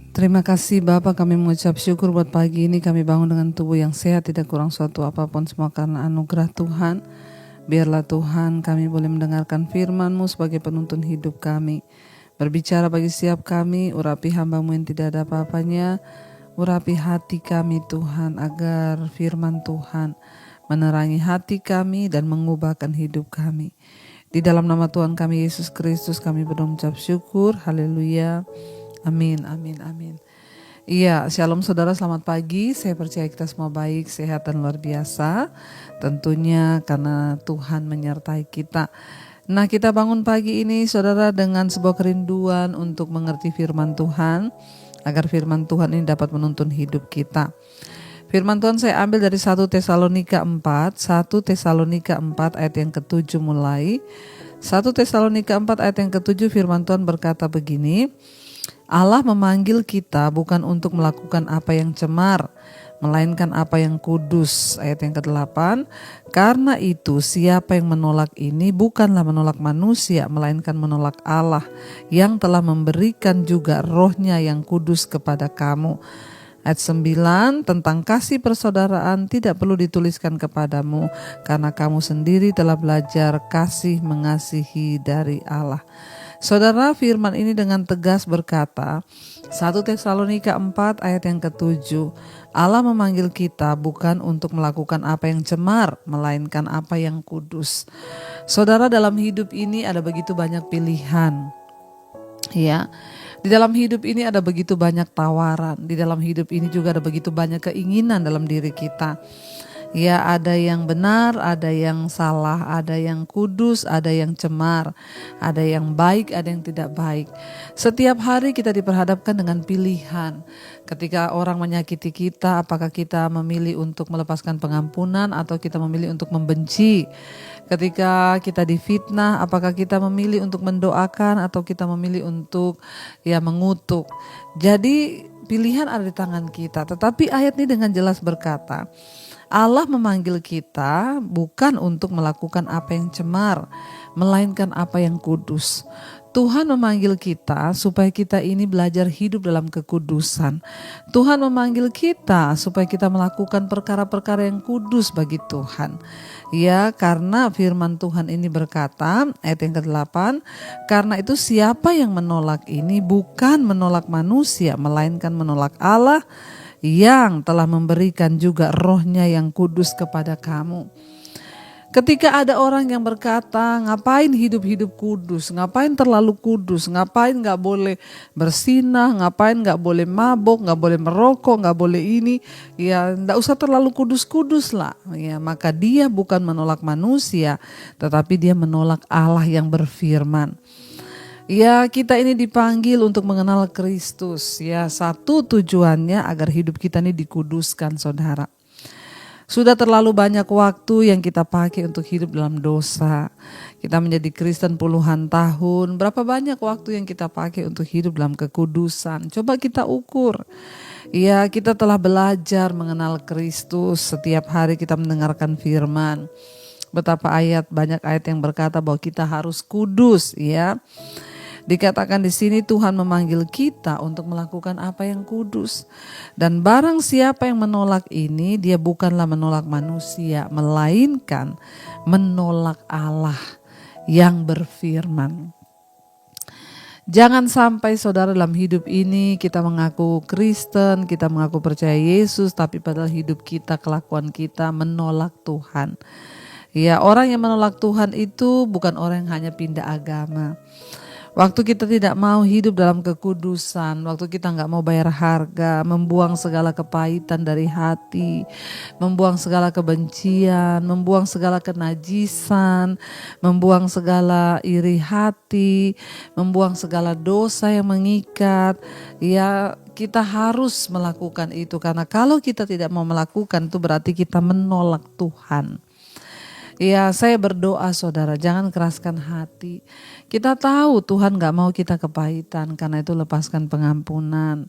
Terima kasih Bapak, kami mengucap syukur buat pagi ini kami bangun dengan tubuh yang sehat, tidak kurang suatu apapun, semua karena anugerah Tuhan. Biarlah Tuhan kami boleh mendengarkan firman-Mu sebagai penuntun hidup kami. Berbicara bagi setiap kami, urapi hamba-Mu yang tidak ada apa-apanya, urapi hati kami Tuhan, agar firman Tuhan menerangi hati kami dan mengubahkan hidup kami. Di dalam nama Tuhan kami Yesus Kristus kami mengucap syukur, haleluya. Amin, amin, amin. Iya, shalom saudara, selamat pagi. Saya percaya kita semua baik, sehat dan luar biasa. Tentunya karena Tuhan menyertai kita. Nah, kita bangun pagi ini saudara dengan sebuah kerinduan untuk mengerti firman Tuhan, agar firman Tuhan ini dapat menuntun hidup kita. Firman Tuhan saya ambil dari 1 Tesalonika 4, 1 Tesalonika 4 ayat yang ke-7 mulai. 1 Tesalonika 4 ayat yang ke-7 firman Tuhan berkata begini, Allah memanggil kita bukan untuk melakukan apa yang cemar, melainkan apa yang kudus. Ayat yang ke-8, karena itu siapa yang menolak ini bukanlah menolak manusia, melainkan menolak Allah yang telah memberikan juga rohnya yang kudus kepada kamu. Ayat 9, tentang kasih persaudaraan tidak perlu dituliskan kepadamu, karena kamu sendiri telah belajar kasih mengasihi dari Allah. Saudara, firman ini dengan tegas berkata, 1 Tesalonika 4 ayat yang ke-7, Allah memanggil kita bukan untuk melakukan apa yang cemar, melainkan apa yang kudus. Saudara, dalam hidup ini ada begitu banyak pilihan. Ya, di dalam hidup ini ada begitu banyak tawaran. Di dalam hidup ini juga ada begitu banyak keinginan dalam diri kita. Ya, ada yang benar, ada yang salah, ada yang kudus, ada yang cemar, ada yang baik, ada yang tidak baik. Setiap hari kita diperhadapkan dengan pilihan. Ketika orang menyakiti kita, apakah kita memilih untuk melepaskan pengampunan atau kita memilih untuk membenci? Ketika kita difitnah, apakah kita memilih untuk mendoakan atau kita memilih untuk mengutuk? Jadi pilihan ada di tangan kita. Tetapi ayat ini dengan jelas berkata, Allah memanggil kita bukan untuk melakukan apa yang cemar, melainkan apa yang kudus. Tuhan memanggil kita supaya kita ini belajar hidup dalam kekudusan. Tuhan memanggil kita supaya kita melakukan perkara-perkara yang kudus bagi Tuhan. Ya, karena firman Tuhan ini berkata, ayat yang ke-8, karena itu siapa yang menolak ini bukan menolak manusia, melainkan menolak Allah yang telah memberikan juga rohnya yang kudus kepada kamu. Ketika ada orang yang berkata, ngapain hidup-hidup kudus, ngapain terlalu kudus, ngapain gak boleh bersinah, ngapain gak boleh mabok, gak boleh merokok, gak boleh ini, ya gak usah terlalu kudus-kudus lah. Ya, maka dia bukan menolak manusia, tetapi dia menolak Allah yang berfirman. Ya, kita ini dipanggil untuk mengenal Kristus. Ya, satu tujuannya agar hidup kita ini dikuduskan, saudara. Sudah terlalu banyak waktu yang kita pakai untuk hidup dalam dosa. Kita menjadi Kristen puluhan tahun. Berapa banyak waktu yang kita pakai untuk hidup dalam kekudusan? Coba kita ukur. Ya, kita telah belajar mengenal Kristus. Setiap hari kita mendengarkan firman. Betapa banyak ayat yang berkata bahwa kita harus kudus, ya. Dikatakan di sini Tuhan memanggil kita untuk melakukan apa yang kudus. Dan barang siapa yang menolak ini, dia bukanlah menolak manusia, melainkan menolak Allah yang berfirman. Jangan sampai saudara dalam hidup ini kita mengaku Kristen, kita mengaku percaya Yesus, tapi padahal hidup kita, kelakuan kita menolak Tuhan. Ya, orang yang menolak Tuhan itu bukan orang yang hanya pindah agama. Waktu kita tidak mau hidup dalam kekudusan, waktu kita gak mau bayar harga, membuang segala kepahitan dari hati, membuang segala kebencian, membuang segala kenajisan, membuang segala iri hati, membuang segala dosa yang mengikat, ya kita harus melakukan itu. Karena kalau kita tidak mau melakukan itu berarti kita menolak Tuhan. Ya, saya berdoa saudara, jangan keraskan hati. Kita tahu Tuhan gak mau kita kepahitan, karena itu lepaskan pengampunan.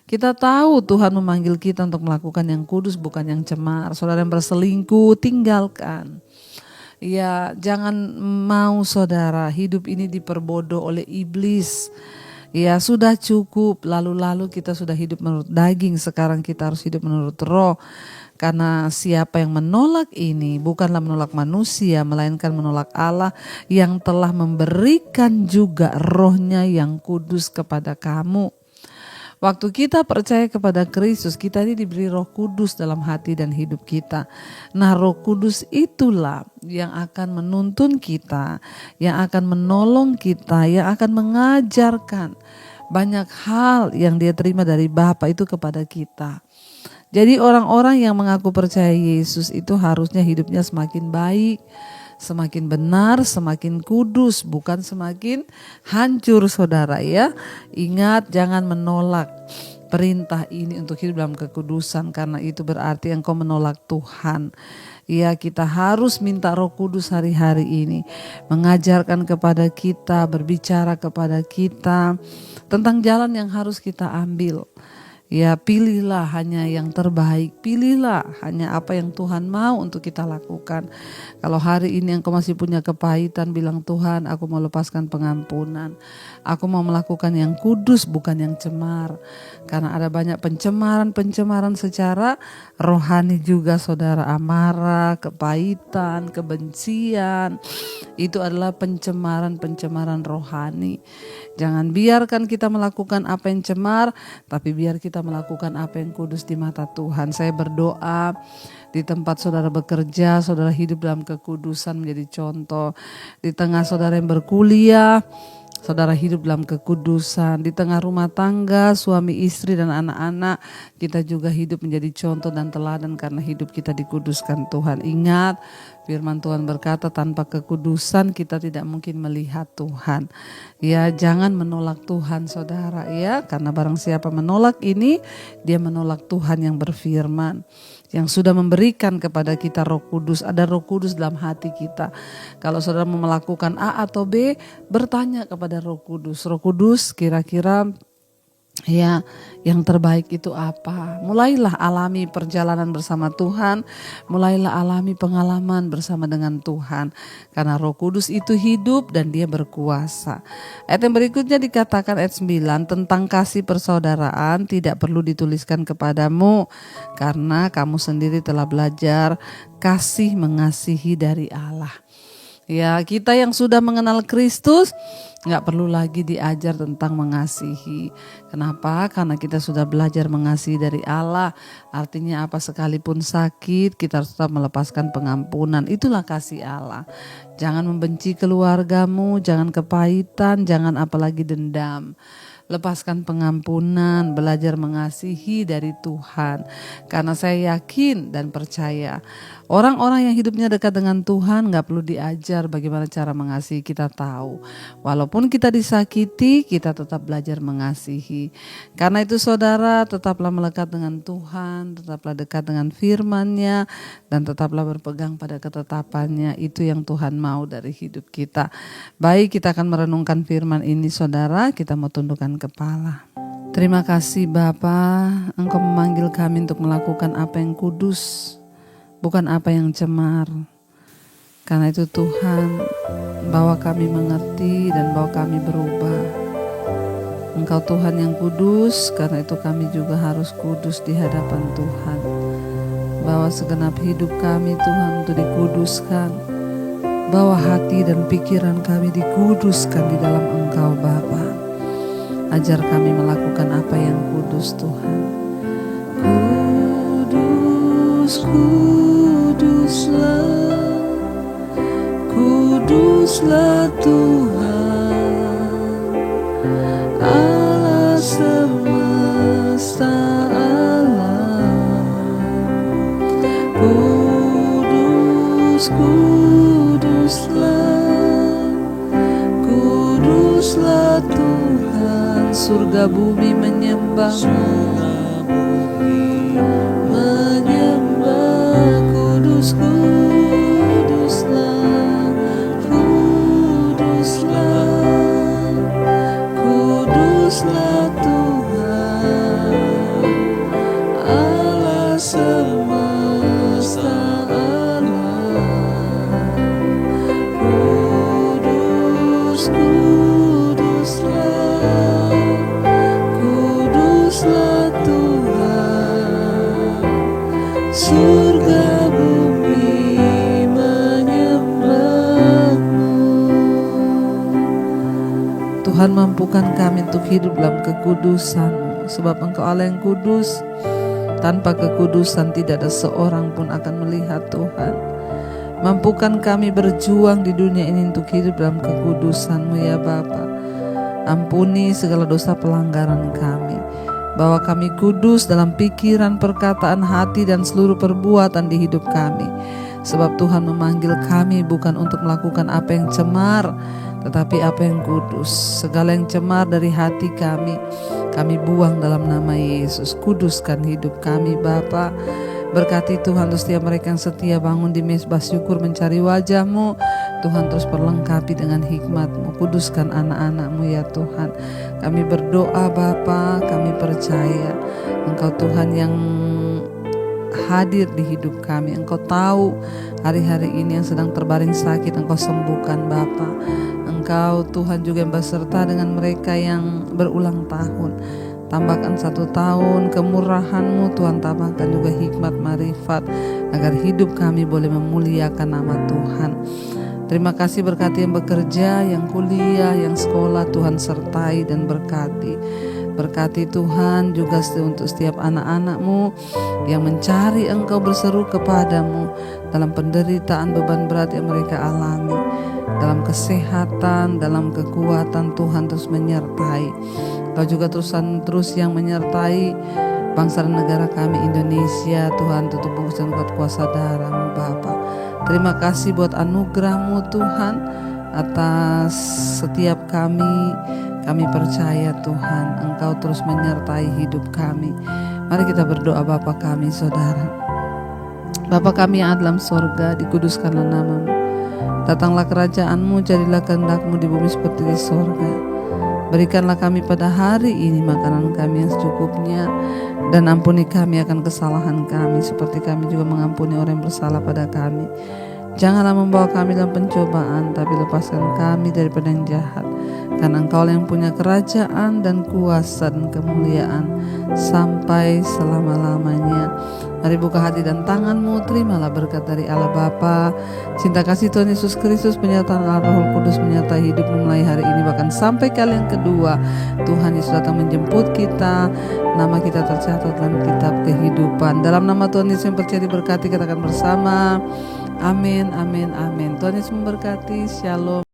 Kita tahu Tuhan memanggil kita untuk melakukan yang kudus, bukan yang cemar. Saudara yang berselingkuh, tinggalkan. Ya, jangan mau saudara hidup ini diperbodoh oleh iblis. Ya sudah cukup, lalu-lalu kita sudah hidup menurut daging, sekarang kita harus hidup menurut roh. Karena siapa yang menolak ini bukanlah menolak manusia, melainkan menolak Allah yang telah memberikan juga rohnya yang kudus kepada kamu. Waktu kita percaya kepada Kristus, kita ini diberi Roh Kudus dalam hati dan hidup kita. Nah, Roh Kudus itulah yang akan menuntun kita, yang akan menolong kita, yang akan mengajarkan banyak hal yang Dia terima dari Bapa itu kepada kita. Jadi orang-orang yang mengaku percaya Yesus itu harusnya hidupnya semakin baik, semakin benar, semakin kudus, bukan semakin hancur, saudara ya. Ingat, jangan menolak perintah ini untuk hidup dalam kekudusan, karena itu berarti engkau menolak Tuhan. Ya, kita harus minta Roh Kudus hari-hari ini mengajarkan kepada kita, berbicara kepada kita tentang jalan yang harus kita ambil. Ya, pilihlah hanya yang terbaik, pilihlah hanya apa yang Tuhan mau untuk kita lakukan. Kalau hari ini engkau masih punya kepahitan, bilang Tuhan, aku mau lepaskan pengampunan. Aku mau melakukan yang kudus, bukan yang cemar. Karena ada banyak pencemaran secara rohani juga, saudara. Amarah, kepahitan, kebencian, itu adalah pencemaran rohani. Jangan biarkan kita melakukan apa yang cemar, tapi biar kita melakukan apa yang kudus di mata Tuhan. Saya berdoa di tempat saudara bekerja, saudara hidup dalam kekudusan menjadi contoh. Di tengah saudara yang berkuliah, saudara hidup dalam kekudusan. Di tengah rumah tangga, suami istri dan anak-anak, kita juga hidup menjadi contoh dan teladan karena hidup kita dikuduskan Tuhan. Ingat, firman Tuhan berkata tanpa kekudusan kita tidak mungkin melihat Tuhan. Ya, jangan menolak Tuhan, saudara ya, karena barang siapa menolak ini, dia menolak Tuhan yang berfirman, yang sudah memberikan kepada kita Roh Kudus. Ada Roh Kudus dalam hati kita. Kalau saudara mau melakukan A atau B, bertanya kepada Roh Kudus. Roh Kudus, kira-kira ya yang terbaik itu apa? Mulailah alami perjalanan bersama Tuhan, mulailah alami pengalaman bersama dengan Tuhan, karena Roh Kudus itu hidup dan Dia berkuasa. Ayat yang berikutnya dikatakan ayat 9, tentang kasih persaudaraan tidak perlu dituliskan kepadamu, karena kamu sendiri telah belajar kasih mengasihi dari Allah. Ya, kita yang sudah mengenal Kristus gak perlu lagi diajar tentang mengasihi. Kenapa? Karena kita sudah belajar mengasihi dari Allah. Artinya apa? Sekalipun sakit, kita harus tetap melepaskan pengampunan. Itulah kasih Allah. Jangan membenci keluargamu, jangan kepahitan, jangan apalagi dendam. Lepaskan pengampunan, belajar mengasihi dari Tuhan. Karena saya yakin dan percaya, orang-orang yang hidupnya dekat dengan Tuhan gak perlu diajar bagaimana cara mengasihi. Kita tahu, walaupun kita disakiti, kita tetap belajar mengasihi. Karena itu saudara, tetaplah melekat dengan Tuhan, tetaplah dekat dengan firman-Nya, dan tetaplah berpegang pada ketetapan-Nya. Itu yang Tuhan mau dari hidup kita. Baik, kita akan merenungkan firman ini, saudara. Kita mau tundukkan kepala. Terima kasih Bapa, Engkau memanggil kami untuk melakukan apa yang kudus, bukan apa yang cemar. Karena itu Tuhan, bawa kami mengerti dan bawa kami berubah. Engkau Tuhan yang kudus, karena itu kami juga harus kudus di hadapan Tuhan. Bawa segenap hidup kami Tuhan untuk dikuduskan. Bawa hati dan pikiran kami dikuduskan di dalam Engkau Bapa. Ajar kami melakukan apa yang kudus Tuhan. Kudus, kuduslah, kuduslah Tuhan, Allah semesta alam. Kudus, kuduslah, kuduslah Tuhan. Surga bumi menyembah-Mu, menyembah. Kudus, kuduslah, kuduslah, kuduslah Tuhan, Allah semesta alam. Kudus, kuduslah, surga bumi menyembahmu. Tuhan, mampukan kami untuk hidup dalam kekudusan-Mu, sebab Engkau Allah yang kudus. Tanpa kekudusan tidak ada seorang pun akan melihat Tuhan. Mampukan kami berjuang di dunia ini untuk hidup dalam kekudusan-Mu ya Bapa. Ampuni segala dosa pelanggaran kami. Bahwa kami kudus dalam pikiran, perkataan, hati, dan seluruh perbuatan di hidup kami. Sebab Tuhan memanggil kami bukan untuk melakukan apa yang cemar, tetapi apa yang kudus. Segala yang cemar dari hati kami buang dalam nama Yesus. Kuduskan hidup kami Bapa. Berkati Tuhan untuk setiap mereka yang setia bangun di mezbah syukur mencari wajah-Mu. Tuhan terus perlengkapi dengan hikmat-Mu. Kuduskan anak-anak-Mu ya Tuhan. Kami berdoa Bapa, kami percaya Engkau Tuhan yang hadir di hidup kami. Engkau tahu hari-hari ini yang sedang terbaring sakit, Engkau sembuhkan Bapa. Engkau Tuhan juga yang berserta dengan mereka yang berulang tahun. Tambahkan 1 tahun kemurahan-Mu Tuhan, tambahkan juga hikmat marifat agar hidup kami boleh memuliakan nama Tuhan. Terima kasih berkati yang bekerja, yang kuliah, yang sekolah, Tuhan sertai dan berkati. Berkati Tuhan juga untuk setiap anak-anak-Mu yang mencari Engkau, berseru kepadamu dalam penderitaan beban berat yang mereka alami. Dalam kesehatan, dalam kekuatan, Tuhan terus menyertai. Kau juga terus yang menyertai bangsa dan negara kami Indonesia. Tuhan, tutup bungkusan kuasa darah-Mu Bapa. Terima kasih buat anugerah-Mu Tuhan atas setiap kami. Kami percaya Tuhan Engkau terus menyertai hidup kami. Mari kita berdoa. Bapa kami saudara, Bapa kami yang ada dalam sorga, dikuduskanlah nama-Mu. Datanglah kerajaan-Mu, jadilah kehendak-Mu di bumi seperti di sorga. Berikanlah kami pada hari ini makanan kami yang secukupnya, dan ampuni kami akan kesalahan kami seperti kami juga mengampuni orang yang bersalah pada kami. Janganlah membawa kami dalam pencobaan, tapi lepaskan kami daripada yang jahat. Karena Engkau yang punya kerajaan dan kuasa dan kemuliaan sampai selama-lamanya. Mari buka hati dan tangan-Mu, terimalah berkat dari Allah Bapa, cinta kasih Tuhan Yesus Kristus, penyertaan Allah Roh Kudus menyertai hidupmu mulai hari ini bahkan sampai kali yang kedua. Tuhan Yesus datang menjemput kita, nama kita tercatat dalam kitab kehidupan. Dalam nama Tuhan Yesus yang percaya diberkati, katakan bersama, amin, amin, amin. Tuhan Yesus memberkati. Shalom.